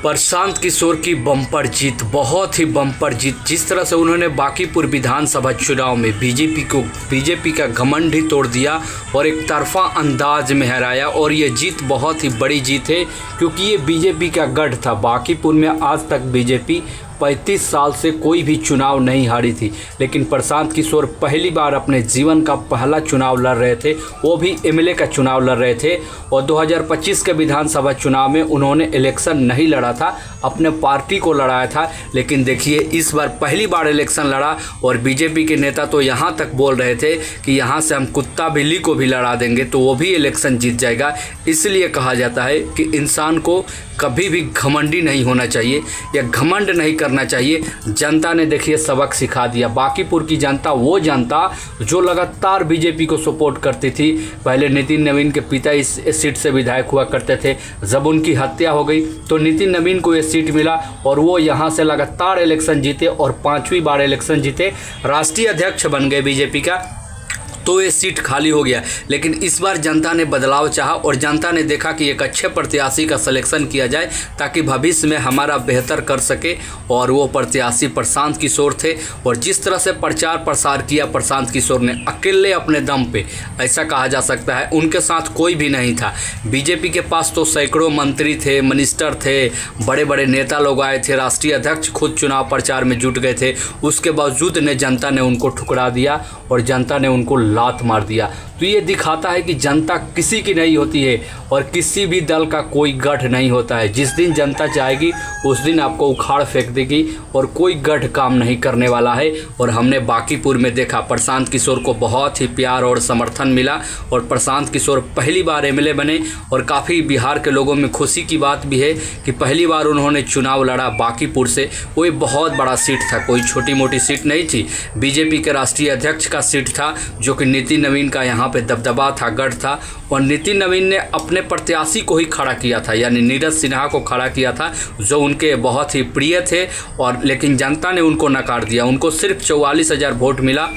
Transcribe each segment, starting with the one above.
प्रशांत किशोर की बम्पर जीत, बहुत ही बम्पर जीत। जिस तरह से उन्होंने बांकीपुर विधानसभा चुनाव में बीजेपी का घमंड ही तोड़ दिया और एक तरफा अंदाज में हराया, और ये जीत बहुत ही बड़ी जीत है क्योंकि ये बीजेपी का गढ़ था। बांकीपुर में आज तक बीजेपी 35 साल से कोई भी चुनाव नहीं हारी थी, लेकिन प्रशांत किशोर पहली बार अपने जीवन का पहला चुनाव लड़ रहे थे, वो भी एमएलए का चुनाव लड़ रहे थे। और 2025 के विधानसभा चुनाव में उन्होंने इलेक्शन नहीं लड़ा था, अपने पार्टी को लड़ाया था। लेकिन देखिए इस बार पहली बार इलेक्शन लड़ा और बीजेपी के नेता तो यहाँ तक बोल रहे थे कि यहाँ से हम कुत्ता बिल्ली को भी लड़ा देंगे तो वो भी इलेक्शन जीत जाएगा। इसलिए कहा जाता है कि इंसान को कभी भी घमंडी नहीं होना चाहिए या घमंड नहीं करना चाहिए। जनता ने देखिए सबक सिखा दिया। बांकीपुर की जनता वो जनता जो लगातार बीजेपी को सपोर्ट करती थी। पहले नितिन नवीन के पिता इस सीट से विधायक हुआ करते थे, जब उनकी हत्या हो गई तो नितिन नवीन को ये सीट मिला और वो यहाँ से लगातार इलेक्शन जीते और 5वीं बार इलेक्शन जीते, राष्ट्रीय अध्यक्ष बन गए बीजेपी का। तो ये सीट खाली हो गया। लेकिन इस बार जनता ने बदलाव चाहा और जनता ने देखा कि एक अच्छे प्रत्याशी का सिलेक्शन किया जाए ताकि भविष्य में हमारा बेहतर कर सके, और वो प्रत्याशी प्रशांत किशोर थे। और जिस तरह से प्रचार प्रसार किया प्रशांत किशोर ने अकेले अपने दम पे, ऐसा कहा जा सकता है उनके साथ कोई भी नहीं था। बीजेपी के पास तो सैकड़ों मंत्री थे, मिनिस्टर थे, बड़े बड़े नेता लोग आए थे, राष्ट्रीय अध्यक्ष खुद चुनाव प्रचार में जुट गए थे। उसके बावजूद जनता ने उनको ठुकरा दिया और जनता ने उनको लात मार दिया। तो ये दिखाता है कि जनता किसी की नहीं होती है और किसी भी दल का कोई गढ़ नहीं होता है। जिस दिन जनता चाहेगी उस दिन आपको उखाड़ फेंक देगी और कोई गढ़ काम नहीं करने वाला है। और हमने बांकीपुर में देखा प्रशांत किशोर को बहुत ही प्यार और समर्थन मिला और प्रशांत किशोर पहली बार एमएलए बने। और काफ़ी बिहार के लोगों में खुशी की बात भी है कि पहली बार उन्होंने चुनाव लड़ा बांकीपुर से। वो एक बहुत बड़ा सीट था, कोई छोटी मोटी सीट नहीं थी। बीजेपी के राष्ट्रीय अध्यक्ष का सीट था जो कि नितिन नवीन का यहाँ पे दबदबा था, गढ़ था। और नितिन नवीन ने अपने प्रत्याशी को ही खड़ा किया था, यानी नीरज सिन्हा को खड़ा किया था जो उनके बहुत ही प्रिय थे। और लेकिन जनता ने उनको नकार दिया। उनको सिर्फ 44,000 वोट मिला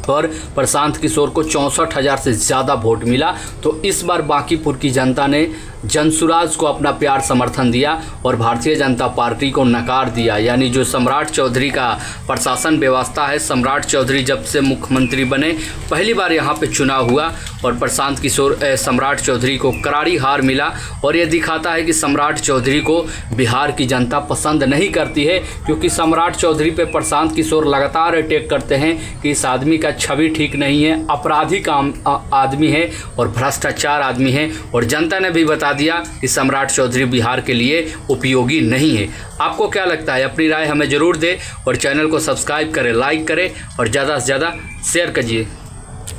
और प्रशांत किशोर को 64,000 से ज़्यादा वोट मिला। तो इस बार बांकीपुर की जनता ने जनसुराज को अपना प्यार समर्थन दिया और भारतीय जनता पार्टी को नकार दिया। यानी जो सम्राट चौधरी का प्रशासन व्यवस्था है, सम्राट चौधरी जब से मुख्यमंत्री बने पहली बार यहाँ पे चुनाव हुआ और प्रशांत किशोर सम्राट चौधरी को करारी हार मिला। और ये दिखाता है कि सम्राट चौधरी को बिहार की जनता पसंद नहीं करती है, क्योंकि सम्राट चौधरी पे प्रशांत किशोर लगातार अटैक करते हैं कि इस आदमी का छवि ठीक नहीं है, आपराधिक आदमी है और भ्रष्टाचार आदमी है। और जनता ने भी बता दिया कि सम्राट चौधरी बिहार के लिए उपयोगी नहीं है। आपको क्या लगता है? अपनी राय हमें ज़रूर दें और चैनल को सब्सक्राइब करें, लाइक करें और ज़्यादा से ज़्यादा शेयर कीजिए।